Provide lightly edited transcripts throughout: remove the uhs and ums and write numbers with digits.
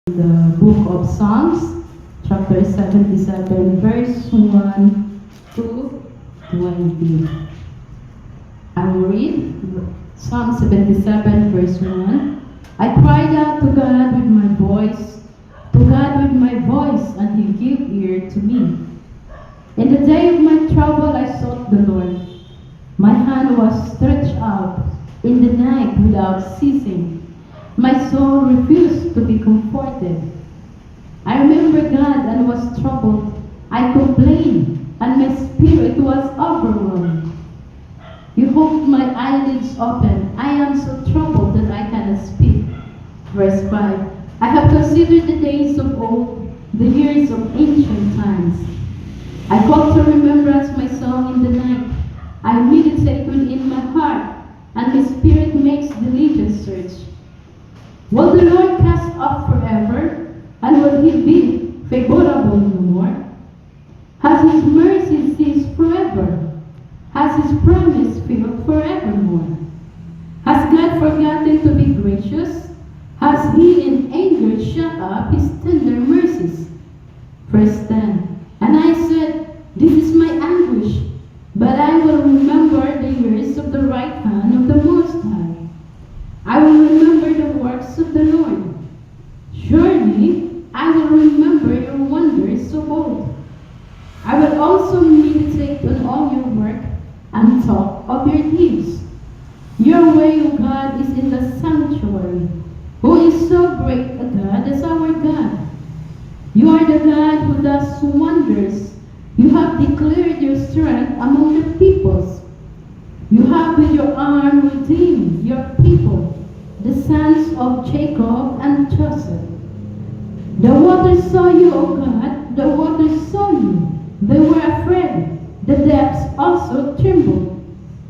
The book of Psalms, chapter 77, verse 1 to 20. I will read Psalm 77, verse 1. I cried out to God with my voice, and He gave ear to me. In the day of my trouble I sought the Lord. My hand was stretched out in the night without ceasing. My soul refused to be comforted. I remembered God and was troubled. I complained, and my spirit was overwhelmed. You hold my eyelids open. I am so troubled that I cannot speak. Verse 5. I have considered the days of old, the years of ancient times. I call to remembrance my song in the night. I meditate within my heart, and my spirit makes diligent search. Will the Lord cast off forever, and will He be favorable no more? Has His mercy ceased forever? Has His promise failed forevermore? Has God forgotten to be gracious? Has He in anger shut up His tender mercies? Verse 10. And I said, this is my anguish, but I will remember the years of the right hand of the Most High. I will remember the works of the Lord. Surely I will remember your wonders of old. I will also meditate on all your work and talk of your deeds. Your way, O God, is in the sanctuary. Who is so great a God as our God? You are the God who does wonders. You have declared your strength among the peoples. You have with your arm redeemed your people, the sons of Jacob and Joseph. The waters saw you, O God, the waters saw you. They were afraid. The depths also trembled.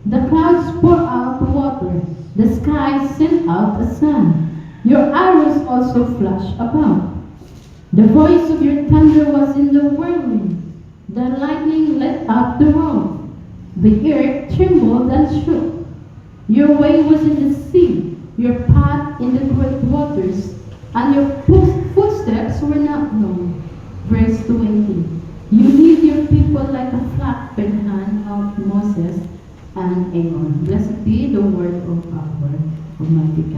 The clouds poured out water. The sky sent out a sun. Your arrows also flashed about. The voice of your thunder was in the whirlwind. The lightning lit up the road. The earth trembled and shook. Your way was in the sea, your path in the great waters, and your footsteps were not known. Verse 20. You lead your people like a flock by the hand of Moses and Aaron. Blessed be the word of our Almighty God.